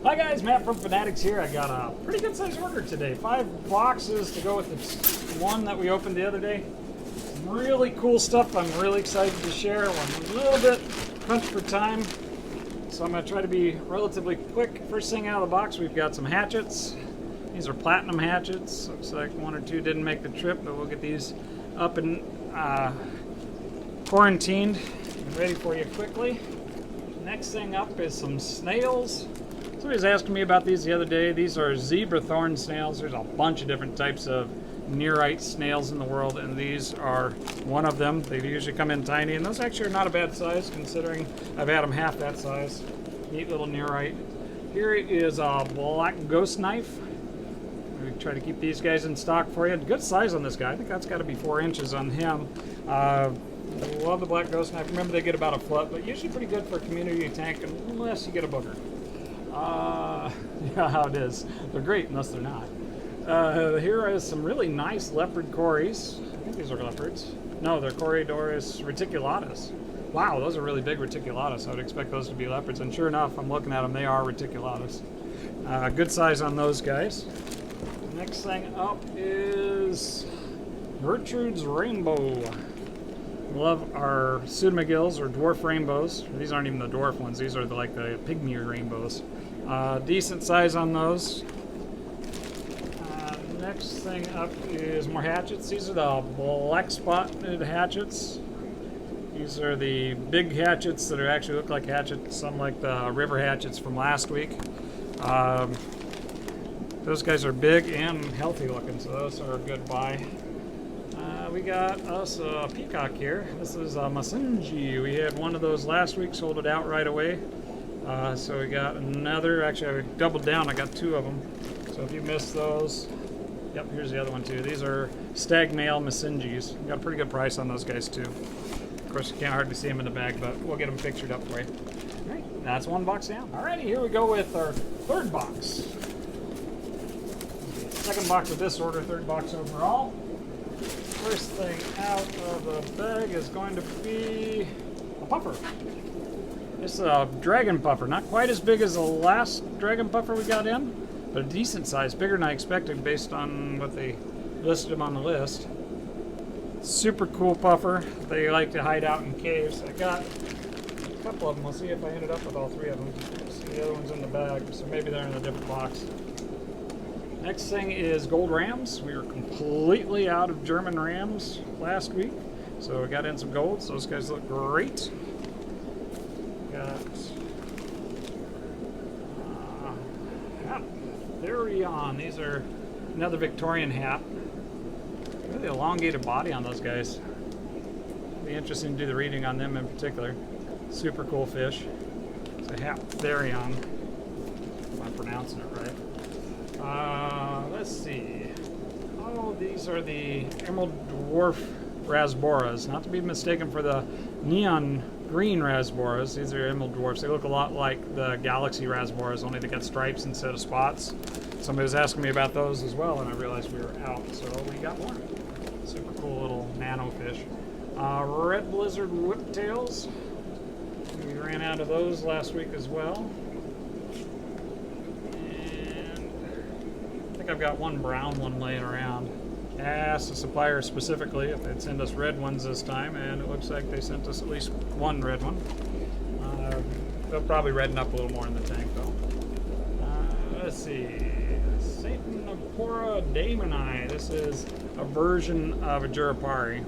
Hi guys, Matt from Finatics here. I got a pretty good sized order today. 5 boxes to go with the one that we opened the other day. Really cool stuff I'm really excited to share. I'm a little bit crunched for time, so I'm going to try to be relatively quick. First thing out of the box, we've got some hatchets. These are platinum hatchets. Looks like 1 or 2 didn't make the trip, but we'll get these up and quarantined and ready for you quickly. Next thing up is some snails. Somebody was asking me about these the other day. These are zebra thorn snails. There's a bunch of different types of nearite snails in the world, and these are one of them. They usually come in tiny, and those actually are not a bad size considering I've had them half that size. Neat little nearite. Here is a black ghost knife. We try to keep these guys in stock for you. Good size on this guy. I think that's got to be 4 inches on him. Love the black ghost knife. Remember, they get about a foot, but usually pretty good for a community tank unless you get a booger. Yeah, how it is. They're great unless they're not. Here is some really nice leopard quarries. I think these are leopards. No, they're Corydoras reticulatus. Wow, those are really big reticulatus. I would expect those to be leopards, and sure enough, I'm looking at them, they are reticulatus. Good size on those guys. Next thing up is Gertrude's Rainbow. Love our pseudomagills or dwarf rainbows. These aren't even the dwarf ones. These are like the pygmy rainbows. Decent size on those. Next thing up is more hatchets. These are the black spotted hatchets. These are the big hatchets that are actually look like hatchets, some like the river hatchets from last week. Those guys are big and healthy looking, so those are a good buy. We got us a Peacock here. This is a Masinji. We had one of those last week, sold it out right away. So we got another. Actually, I doubled down. I got 2 of them. So if you missed those, yep, here's the other one too. These are stag male Masinjis. Got a pretty good price on those guys too. Of course, you can't hardly see them in the bag, but we'll get them pictured up for you. All right, that's 1 box down. Alrighty, here we go with our 3rd box. 2nd box of this order, 3rd box overall. First thing out of the bag is going to be a puffer. It's a dragon puffer, not quite as big as the last dragon puffer we got in, but a decent size, bigger than I expected based on what they listed them on the list. Super cool puffer. They like to hide out in caves. I got a couple of them. We'll see if I ended up with all 3 of them. See, the other one's in the bag, so maybe they're in a different box. Next thing is gold rams. We were completely out of German rams last week, so we got in some golds. Those guys look great. Got hat Therion. These are another Victorian hat. Really elongated body on those guys. It'll be interesting to do the reading on them in particular. Super cool fish. It's a hat Therion, if I'm pronouncing it right. Let's see. Oh, these are the Emerald Dwarf Rasboras. Not to be mistaken for the neon green Rasboras. These are Emerald Dwarfs. They look a lot like the Galaxy Rasboras, only they got stripes instead of spots. Somebody was asking me about those as well, and I realized we were out, so we got more. Super cool little nano fish. Red Blizzard Whiptails. We ran out of those last week as well. I've got 1 brown one laying around. Asked the supplier specifically if they'd send us red ones this time, and it looks like they sent us at least 1 red one. They'll probably redden up a little more in the tank though. Let's see. Satanapora damoni. This is a version of a Jurapari.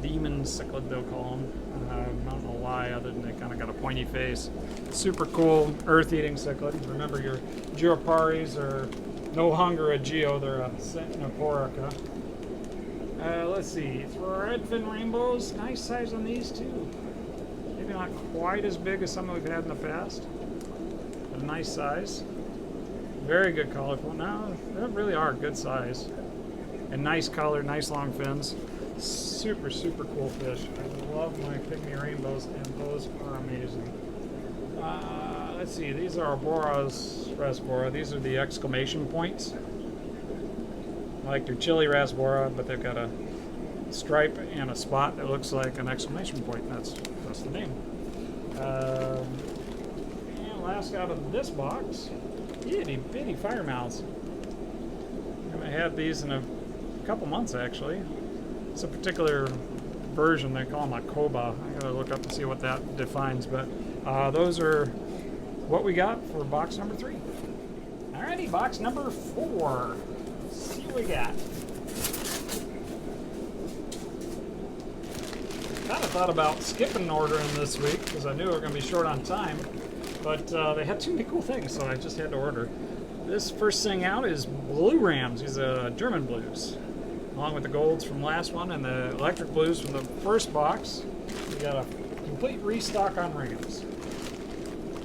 Demon cichlid, they'll call them. I don't know why, other than they kind of got a pointy face. Super cool earth-eating cichlid. Remember, your Juraparis are no longer a Geo, they're a Satanaporica. Let's see, Redfin Rainbows, nice size on these too. Maybe not quite as big as some we've had in the past, but a nice size. Very good colorful. Now, they really are a good size. And nice color, nice long fins. Super, super cool fish. I love my pygmy rainbows, and those are amazing. Let's see, these are Boras Rasbora. These are the exclamation points. I like their chili Rasbora, but they've got a stripe and a spot that looks like an exclamation point. That's the name. And last out of this box, itty bitty fire mouths. I haven't had these in a couple months actually. It's a particular version, they call them a Koba. I gotta look up and see what that defines, but those are what we got for box number 3. Alrighty, box number 4. Let's see what we got. Kind of thought about skipping ordering this week because I knew we were going to be short on time, but they had too many cool things, so I just had to order. This first thing out is Blue Rams. These are German blues, along with the golds from last one and the electric blues from the first box. We got a complete restock on Rams.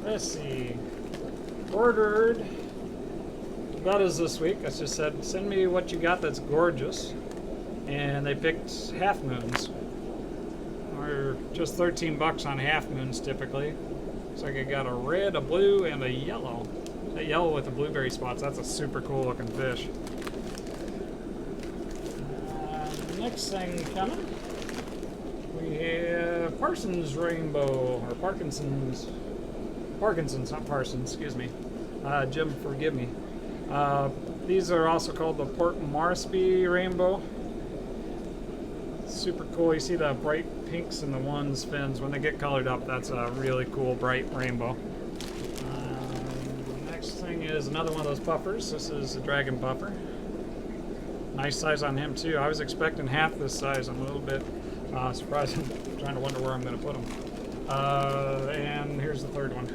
Let's see. Ordered Bettas this week. I just said, send me what you got that's gorgeous. And they picked half moons. Or just 13 bucks on half moons typically. Looks like I got a red, a blue, and a yellow. That yellow with the blueberry spots, that's a super cool looking fish. Next thing coming, we have Parsons Rainbow, or Parkinson's, not Parsons, excuse me. Jim, forgive me. These are also called the Port Moresby Rainbow. Super cool. You see the bright pinks in the one's fins. When they get colored up, that's a really cool bright rainbow. Next thing is another one of those puffers. This is a dragon puffer. Nice size on him too. I was expecting half this size. I'm a little bit surprised. I'm trying to wonder where I'm going to put him. And here's the third one.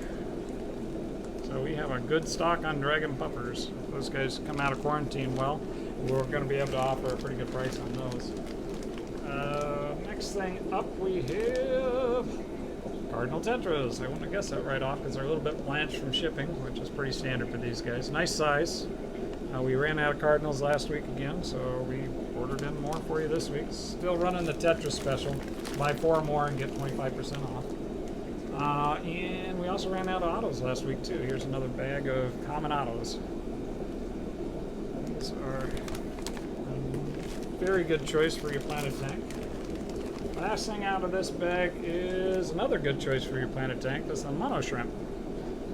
So we have a good stock on dragon puffers. If those guys come out of quarantine well, we're going to be able to offer a pretty good price on those. Next thing up we have Cardinal Tetras. I wouldn't have guessed that right off because they're a little bit blanched from shipping, which is pretty standard for these guys. Nice size. We ran out of Cardinals last week again, so we ordered in more for you this week. Still running the Tetras special. Buy 4 more and get 25% off. And we also ran out of autos last week too. Here's another bag of common autos. These are a very good choice for your planted tank. Last thing out of this bag is another good choice for your planted tank. This is the mono shrimp.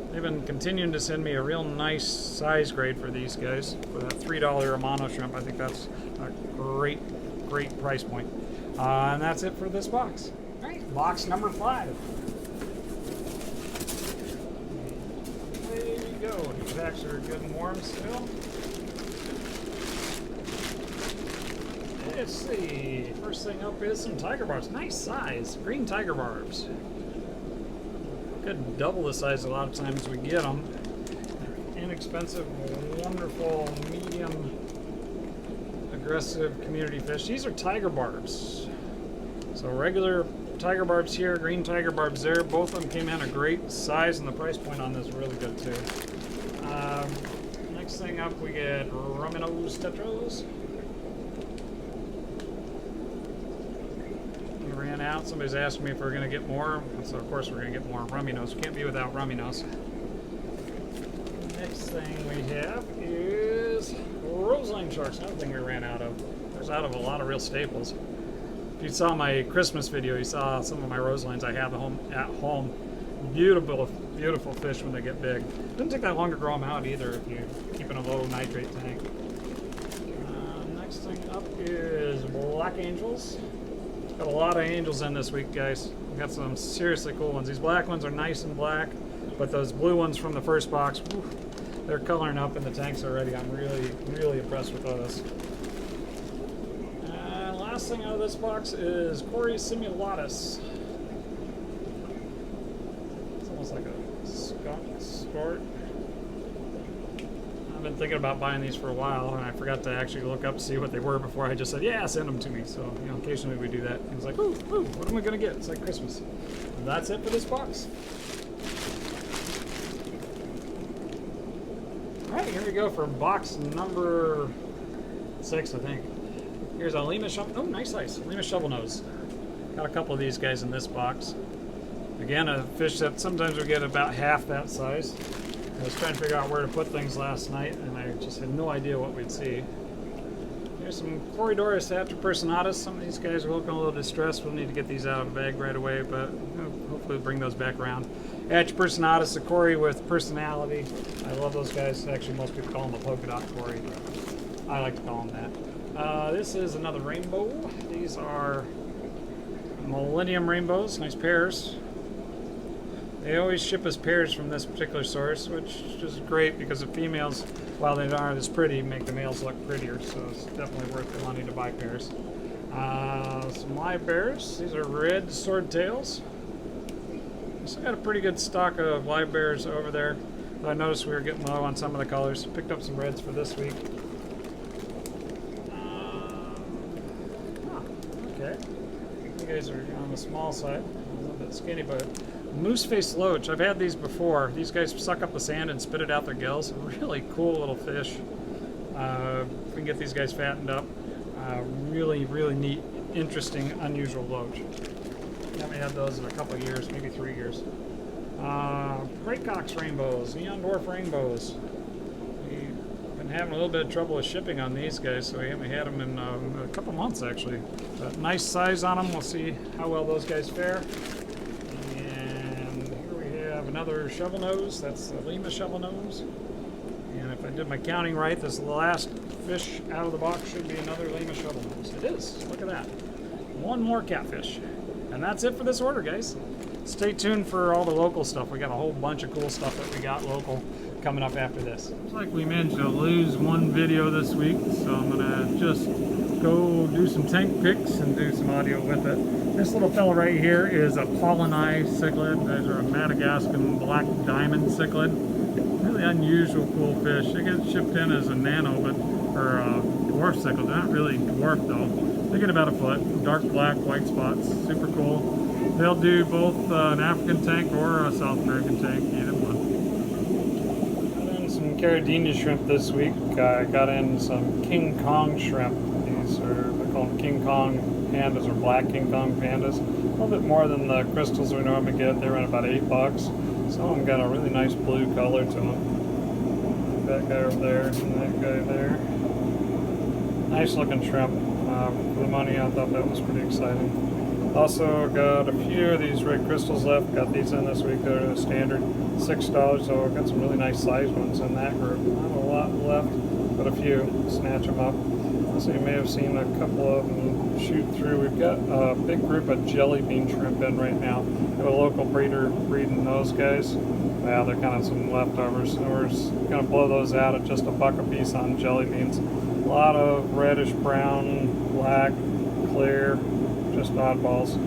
They've been continuing to send me a real nice size grade for these guys. For that $3 Romano shrimp, I think that's a great price point. And that's it for this box. All right, box number 5. There you go. These packs are good and warm still. Let's see. First thing up is some tiger barbs. Nice size. Green tiger barbs. Could double the size a lot of times we get them. Inexpensive, wonderful, medium, aggressive community fish. These are tiger barbs. So regular tiger barbs here, green tiger barbs there. Both of them came in a great size, and the price point on this is really good too. Next thing up, we get Romano Tetras. Out. Somebody's asking me if we're going to get more, so of course we're going to get more Romanos. Can't be without Romanos. Next thing we have is roseline sharks. Another thing we ran out of. There's out of a lot of real staples. If you saw my Christmas video, you saw some of my roselines I have at home. Beautiful, beautiful fish when they get big. Doesn't take that long to grow them out either if you keep in a low nitrate tank. Next thing up is black angels. Got a lot of angels in this week, guys. We got some seriously cool ones. These black ones are nice and black, but those blue ones from the first box, whew, they're coloring up in the tanks already. I'm really impressed with those. And last thing out of this box is Cory's simulatus. It's almost like a skunk sport. I've been thinking about buying these for a while, and I forgot to actually look up to see what they were before I just said, yeah, send them to me. So, you know, occasionally we do that. And it's like, ooh, what am I going to get? It's like Christmas. And that's it for this box. All right, here we go for box number 6, I think. Here's a Lima shovel. Oh, nice size. Lima shovel nose. Got a couple of these guys in this box. Again, a fish that sometimes we get about half that size. I was trying to figure out where to put things last night, and I just had no idea what we'd see. Here's some Corydoras personatus. Some of these guys are looking a little distressed. We'll need to get these out of the bag right away, but hopefully we'll bring those back around. Hatch personatus, a Cory with personality. I love those guys. Actually, most people call them a polka dot Cory, but I like to call them that. This is another rainbow. These are Millennium Rainbows, nice pairs. They always ship us pairs from this particular source, which is great because the females, while they aren't as pretty, make the males look prettier, so it's definitely worth the money to buy pairs. Some live bears. These are red swordtails. Still got a pretty good stock of live bears over there. But I noticed we were getting low on some of the colors. Picked up some reds for this week. Okay. You guys are on the small side, a little bit skinny, but moose-faced loach. I've had these before. These guys suck up the sand and spit it out their gills. Really cool little fish. We can get these guys fattened up. Really, really neat, interesting, unusual loach. Haven't had those in a couple of years, maybe 3 years. Peacock rainbows, neon dwarf rainbows. We've been having a little bit of trouble with shipping on these guys, so we haven't had them in a couple months actually. But nice size on them. We'll see how well those guys fare. And here we have another shovel nose. That's the Lima shovel nose. And if I did my counting right, this last fish out of the box should be another Lima shovel nose. It is. Look at that. One more catfish. And that's it for this order, guys. Stay tuned for all the local stuff. We got a whole bunch of cool stuff that we got local coming up after this. Looks like we managed to lose one video this week, so I'm gonna just go do some tank pics and do some audio with it. This little fella right here is a Pollini cichlid. Those are a Madagascan black diamond cichlid. Really unusual, cool fish. They get shipped in as a nano, or a dwarf cichlid. They're not really dwarf though. They get about a foot, dark black, white spots, super cool. They'll do both an African tank or a South American tank, either one. Got in some Caridina shrimp this week. I got in some King Kong shrimp. These are, they're called King Kong pandas or black King Kong pandas. A little bit more than the crystals we normally get. They run about $8. Some of them got a really nice blue color to them. That guy over there and that guy there. Nice looking shrimp. For the money, I thought that was pretty exciting. Also got a few of these red crystals left. Got these in this week. They're the standard $6, so I've got some really nice size ones in that group. Not a lot left, but a few. Snatch them up. So you may have seen a couple of them shoot through. We've got a big group of jelly bean shrimp in right now. We have a local breeder breeding those guys. Well, they're kind of some leftovers. So we're going to blow those out at just $1 a piece on jelly beans. A lot of reddish brown, black, clear, just oddballs.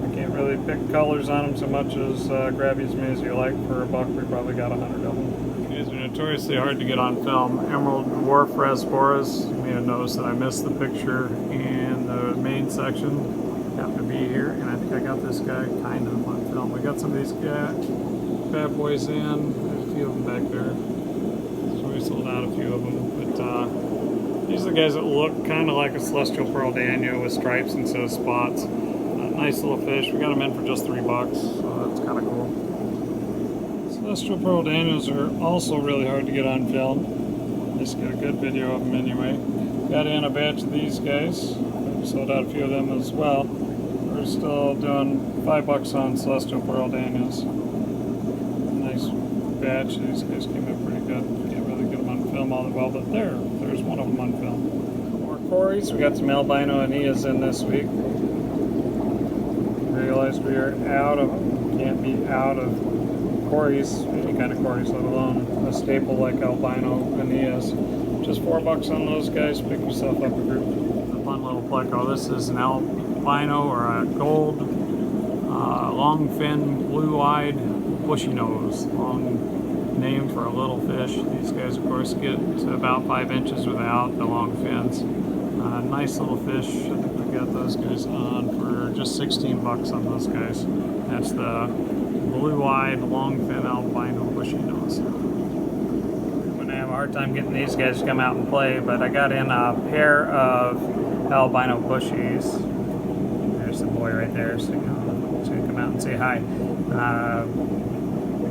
I can't really pick colors on them so much as grab as many as you like. For $1, we probably got 100 of them. These are notoriously hard to get on film. Emerald Dwarf Rasboras. You may have noticed that I missed the picture in the main section. Happened to be here, and I think I got this guy kind of on film. We got some of these bad boys in. There's a few of them back there. So we sold out a few of them, but these are the guys that look kind of like a celestial pearl danio with stripes instead of spots. Nice little fish. We got them in for just $3, so that's kind of cool. Celestial pearl danios are also really hard to get on film. Just get a good video of them anyway. Got in a batch of these guys. We sold out a few of them as well. We're still doing $5 on celestial pearl danios. Nice batch. These guys came in pretty good. Can't really get them on film all that well, but there's one of them on film. More Corys. We got some albino Anias in this week. Realized we are out of them. Can't be out of Corys, any kind of Corys, let alone a staple like albino Anias. Just $4 on those guys. Pick yourself up a group. A fun little pleco. This is an albino or a gold, long fin, blue-eyed, bushy nose. Long name for a little fish. These guys, of course, get to about 5 inches without the long fins. Nice little fish. I think we got those guys on for just $16 on those guys. That's the blue-eyed, long fin albino bushy nose. I'm gonna have a hard time getting these guys to come out and play, but I got in a pair of albino bushies. There's the boy right there, so he's gonna come out and say hi.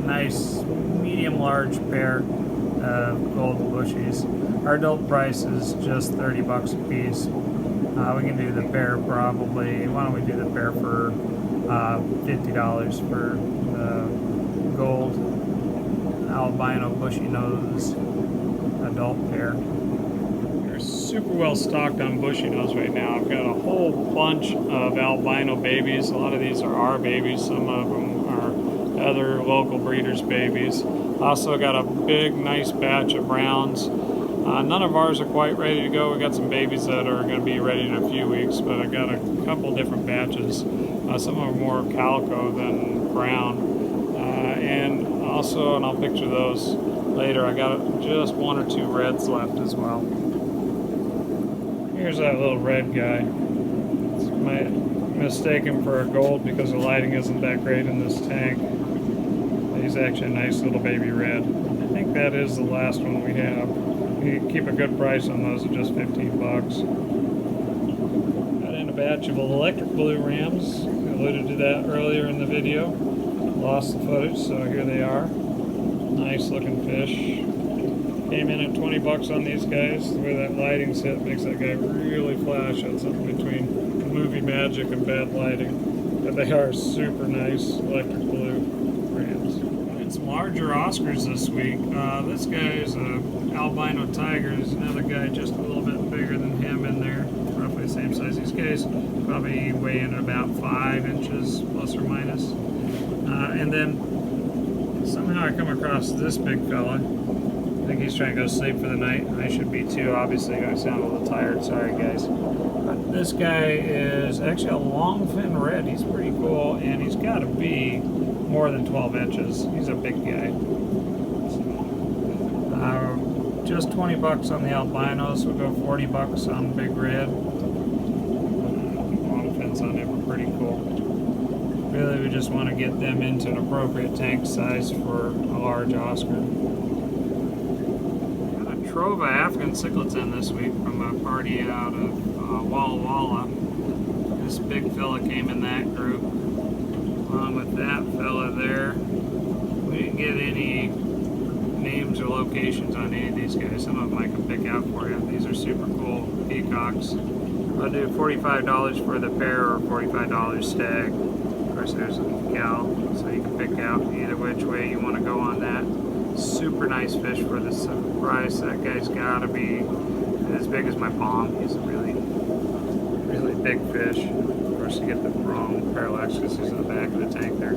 Nice medium-large pair of gold bushies. Our adult price is just $30 a piece. We can do the pair probably. Why don't we do the pair for $50 for the gold albino bushy nose adult pair. They're super well stocked on bushy nose right now. I've got a whole bunch of albino babies. A lot of these are our babies. Some of them are other local breeders' babies. Also got a big, nice batch of browns. None of ours are quite ready to go. We got some babies that are going to be ready in a few weeks, but I got a couple different batches. Some of them are more calico than brown. And also, and I'll picture those later, I got just one or two reds left as well. Here's that little red guy. Might mistake him for a gold because the lighting isn't that great in this tank. He's actually a nice little baby red. I think that is the last one we have. You keep a good price on those at just 15 bucks. Got in a batch of electric blue rams. I alluded to that earlier in the video. Lost the footage, so here they are. Nice looking fish. Came in at 20 bucks on these guys. The way that lighting's hit makes that guy really flash. That's something between movie magic and bad lighting. But they are super nice electric blue rams. And some larger Oscars this week. This guy is a Albino Tigers. Another guy just a little bit bigger than him in there. Roughly the same size. These guys probably weigh in at about 5 inches plus or minus. And then somehow I come across this big fella. I think he's trying to go to sleep for the night. I should be too. Obviously, I sound a little tired. Sorry, guys. But this guy is actually a long fin red. He's pretty cool, and he's got to be more than 12 inches. He's a big guy. Just 20 bucks on the albinos. We'll go 40 bucks on big red. Long fins on him are pretty cool. Really, we just want to get them into an appropriate tank size for a large Oscar. Got a trove of African cichlids in this week from a party out of Walla Walla. This big fella came in that group, along with that fella there. We didn't get any names or locations on any of these guys. Some of them I can pick out for you. These are super cool peacocks. I'll do $45 for the pair or $45 stag. Of course, there's a gal, so you can pick out either which way you want to go on that. Super nice fish for this price. That guy's got to be as big as my palm. He's a really, really big fish. Of course, you get the wrong parallax because he's in the back of the tank there.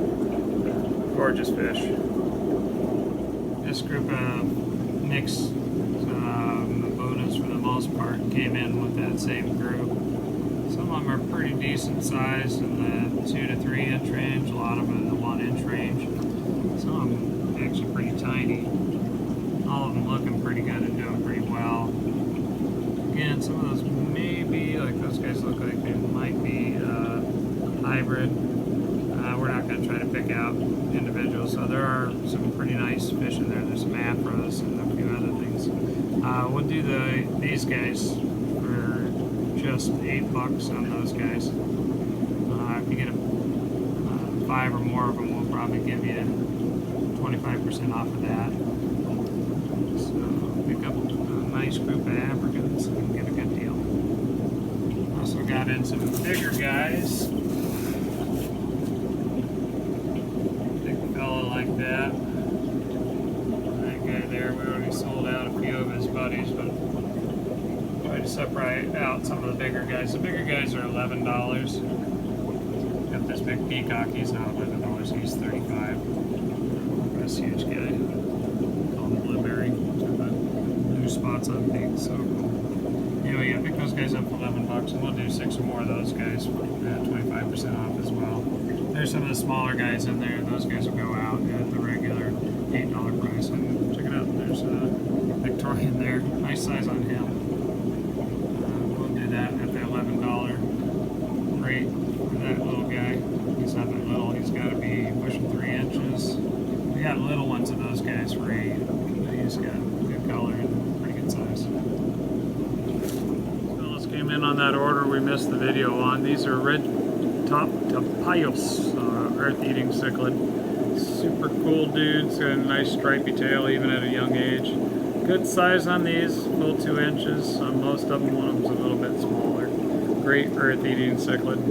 Gorgeous fish. This group of mixed Bunas, for the most part, came in with that same group. Some of them are pretty decent size in the 2 to 3 inch range, a lot of them in the 1 inch range. Some of them actually pretty tiny. All of them looking pretty good and doing pretty well. Again, some of those may be, like those guys look like they might be hybrid. We're not going to try to pick out individuals, so there are some pretty nice fish in there. There's some afros and a few other things. We'll do these guys for just 8 bucks on those guys. If you get 5 or more of them, we'll probably give you 25% off of that. So pick up a nice group of Africans and get a good deal. Also got in some bigger guys. Big fella like that. That guy there, we already sold out a few of his buddies, but try to separate out some of the bigger guys. The bigger guys are $11. Got this big peacock, he's not $11, he's $35. This huge guy, called the blueberry. Blue spots on pink, so cool. Anyway, yeah, pick those guys up for 11 bucks, and we'll do 6 or more of those guys for 25% off as well. There's some of the smaller guys in there. Those guys will go out at the regular $8 price. And check it out. There's a Victorian there. Nice size on him. We'll do that at the $11 rate for that little guy. He's not that little. He's got to be pushing 3 inches. We got little ones of those guys for $8. He's got good color and pretty good size. Fellas came in on that order we missed the video on. These are red top Tropheus, earth-eating cichlid. Super cool dudes, got a nice stripy tail even at a young age. Good size on these, full 2 inches. On most of them, one of them's a little bit smaller. Great earth-eating cichlid.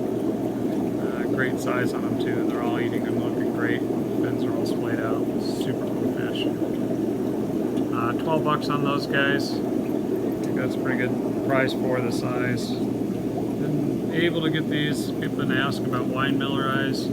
Great size on them too. They're all eating and looking great. Fins are all splayed out. Super cool fish. 12 bucks on those guys. I think that's a pretty good price for the size. Been able to get these. People been asking about wine miller eyes.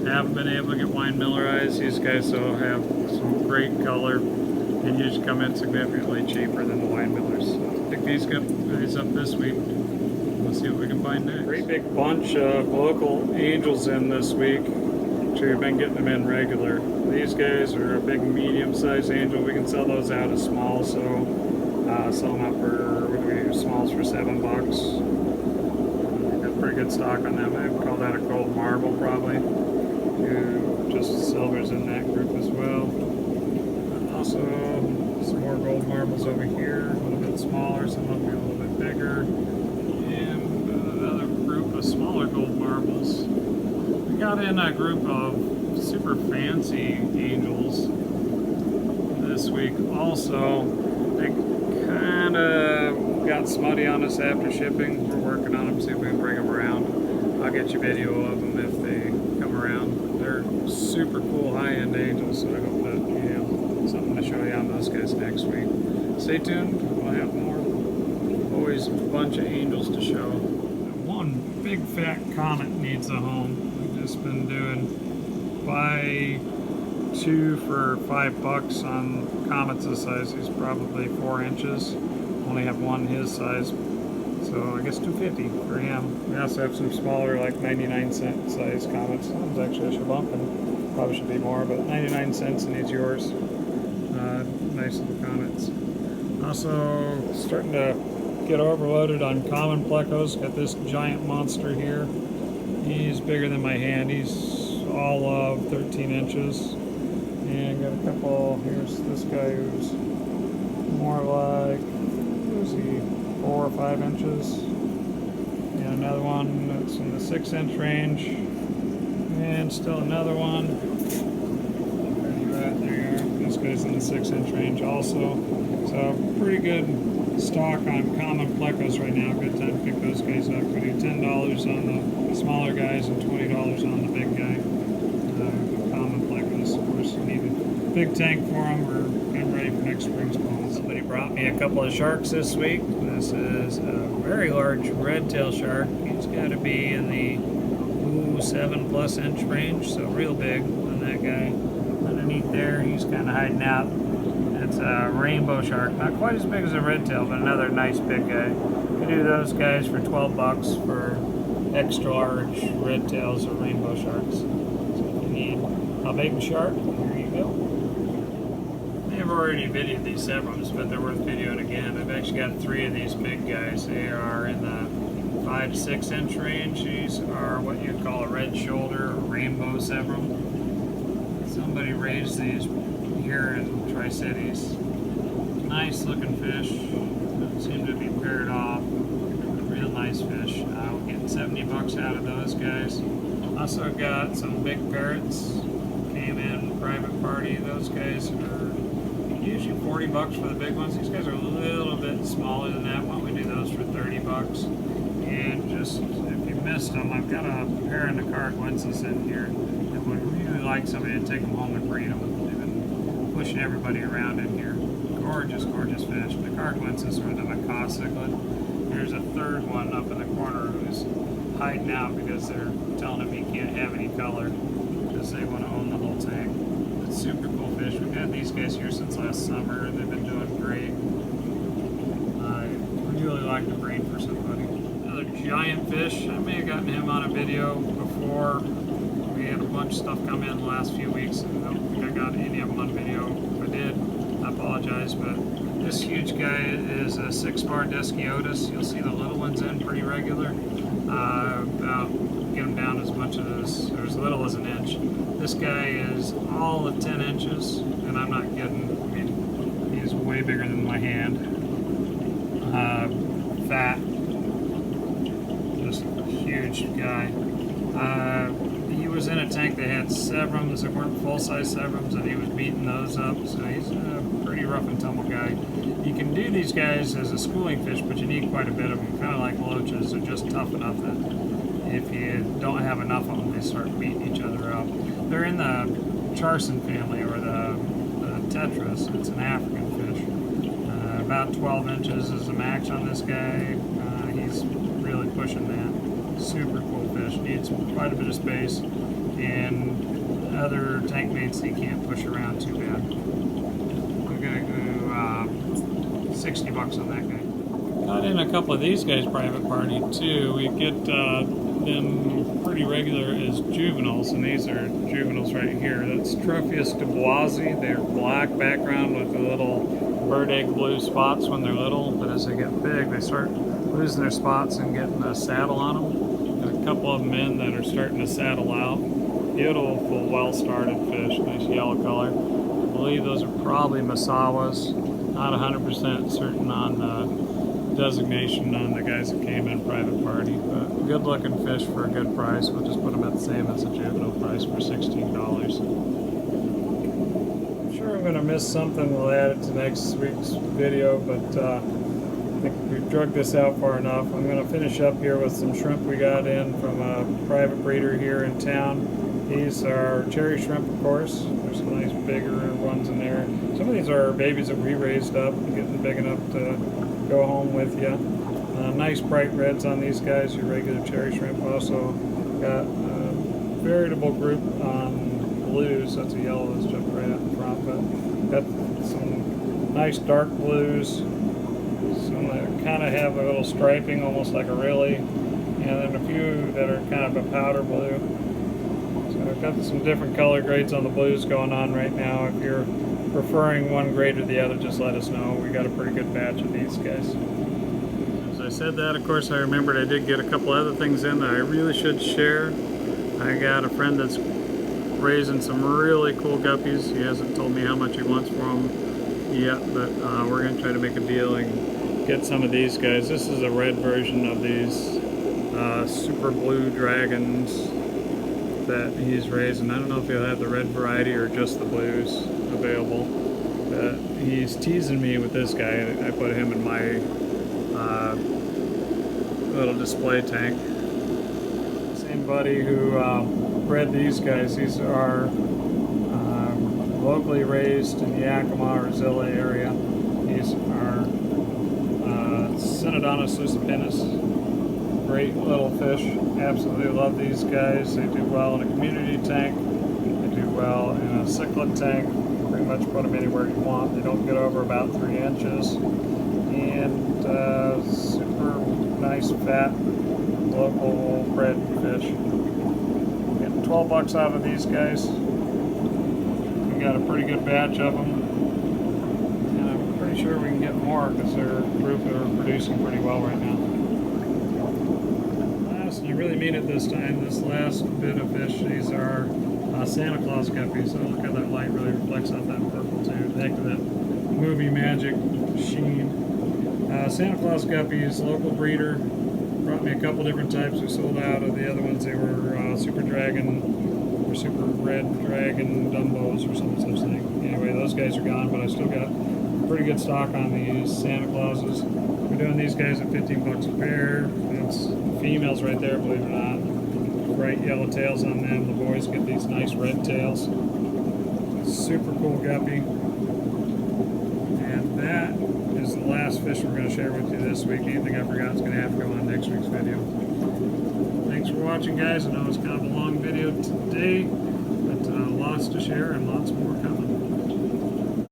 Haven't been able to get wine miller eyes. These guys though have some great color and usually come in significantly cheaper than the wine millers. So pick these guys up this week. We'll see what we can find next. Great big bunch of local angels in this week. We've been getting them in regular. These guys are a big medium-sized angel. We can sell those out as small, so sell them out for, what do we do, smalls for $7 bucks. Got pretty good stock on them. I'd call that a gold marble probably. Just silvers in that group as well. Also, some more gold marbles over here, a little bit smaller, some of them are a little bit bigger. And another group of smaller gold marbles. We got in a group of super fancy angels this week also. They kind of got smutty on us after shipping. We're working on them, see if we can bring them around. I'll get you video of them if they come around. They're super cool high-end angels, so I hope that, you know, something to show you on those guys next week. Stay tuned, we'll have more. Always a bunch of angels to show. One big fat comet needs a home. Just been doing buy 2 for $5 on comets this size. He's probably 4 inches. Only have one his size, so I guess $2.50 for him. We also have some smaller, like 99-cent size comets. One's actually a shabump and probably should be more, but 99 cents and he's yours. Nice little comets. Also starting to get overloaded on common plecos. Got this giant monster here. He's bigger than my hand. He's all of 13 inches. And got a couple, here's this guy who's more like, who's he, 4 or 5 inches. And another one that's in the 6-inch range. And still another one. Where you at? There you are. This guy's in the 6-inch range also. So pretty good stock on common plecos right now. Good time to pick those guys up. We do $10 on the smaller guys and $20 on the big guy. Common plecos. Of course, you need a big tank for them. We're getting ready for next spring's calls. Somebody brought me a couple of sharks this week. This is a very large red-tailed shark. He's got to be in the 7+ inch range, so real big on that guy. Underneath there, he's kind of hiding out. It's a rainbow shark, not quite as big as a red tail, but another nice big guy. We do those guys for 12 bucks for extra large red tails or rainbow sharks. So if you need a big shark, here you go. I've already videoed these severums, but they're worth videoing again. I've actually got 3 of these big guys. They are in the 5 to 6 inch range. These are what you'd call a red shoulder or rainbow severum. Somebody raised these here in Tri-Cities. Nice looking fish. Don't seem to be paired off. Real nice fish. We're getting 70 bucks out of those guys. Also got some big parrots. Came in private party. Those guys are usually 40 bucks for the big ones. These guys are a little bit smaller than that one. We do those for 30 bucks. And just, if you missed them, I've got a pair in the Corydoras in here that would really like somebody to take them home and breed them. They've been pushing everybody around in here. Gorgeous, gorgeous fish. The Corydoras are the macaw cichlid. There's a third one up in the corner who's hiding out because they're telling him he can't have any color because they want to own the whole tank. It's super cool fish. We've had these guys here since last summer. They've been doing great. I really like to breed for somebody. Another giant fish. I may have gotten him on a video before. We had a bunch of stuff come in the last few weeks. I don't think I got any of them on video. If I did, I apologize, but this huge guy is a 6-bar Deschiotis. You'll see the little ones in pretty regular. About get them down as much as, or as little as an inch. This guy is all of 10 inches, and I'm not kidding. I mean, he's way bigger than my hand. Fat, just huge guy. He was in a tank that had severums that weren't full-size severums, and he was beating those up, so he's a pretty rough and tumble guy. You can do these guys as a schooling fish, but you need quite a bit of them, kind of like loaches. They're just tough enough that if you don't have enough of them, they start beating each other up. They're in the Charson family, or the Tetras. It's an African fish. About 12 inches is the max on this guy. He's really pushing that. Super cool fish. Needs quite a bit of space, and other tank mates he can't push around too bad. We're gonna go $60 on that guy. Got in a couple of these guys private party too. We get them pretty regular as juveniles, and these are juveniles right here. That's Tropheus Duboisi. They're black background with the little bird egg blue spots when they're little, but as they get big they start losing their spots and getting a saddle on them. Got a couple of them in that are starting to saddle out. Beautiful, well-started fish, nice yellow color. I believe those are probably Masawas. Not 100% certain on the designation on the guys that came in private party, but good looking fish for a good price. We'll just put them at the same as a juvenile price for $16. I'm sure I'm going to miss something. We'll add it to next week's video, but I think we've drug this out far enough. I'm going to finish up here with some shrimp we got in from a private breeder here in town. These are cherry shrimp, of course. There's some nice bigger ones in there. Some of these are babies that we raised up, getting big enough to go home with you. Nice bright reds on these guys, your regular cherry shrimp. Also got a veritable group on blues. That's a yellow that's jumped right up in front, but got some nice dark blues. Some that kind of have a little striping, almost like a rilly, and then a few that are kind of a powder blue. So I've got some different color grades on the blues going on right now. If you're preferring one grade or the other, just let us know. We got a pretty good batch of these guys. As I said that, of course, I remembered I did get a couple other things in that I really should share. I got a friend that's raising some really cool guppies. He hasn't told me how much he wants for them yet, but we're going to try to make a deal and get some of these guys. This is a red version of these super blue dragons that he's raising. I don't know if he'll have the red variety or just the blues available. He's teasing me with this guy. I put him in my little display tank. Same buddy who bred these guys. These are locally raised in the Yakima or Zilla area. These are Synodontis lucipinus. Great little fish. Absolutely love these guys. They do well in a community tank. They do well in a cichlid tank. Pretty much put them anywhere you want. They don't get over about 3 inches. And super nice, fat, local bred fish. Getting $12 out of these guys. We got a pretty good batch of them. And I'm pretty sure we can get more because they're a group that are producing pretty well right now. Last, and I really mean it this time, this last bit of fish, these are Santa Claus guppies. So look how that light really reflects off that purple too. Back to that movie magic sheen. Santa Claus guppies, local breeder. Brought me a couple different types. We sold out of the other ones. They were super dragon or super red dragon dumbos or some such thing. Anyway, those guys are gone, but I still got pretty good stock on these Santa Clauses. We're doing these guys at $15 a pair. That's females right there, believe it or not. Bright yellow tails on them. The boys get these nice red tails. Super cool guppy. And that is the last fish we're going to share with you this week. Anything I forgot is going to have to go on next week's video. Thanks for watching, guys. I know it's kind of a long video today, but lots to share and lots more coming.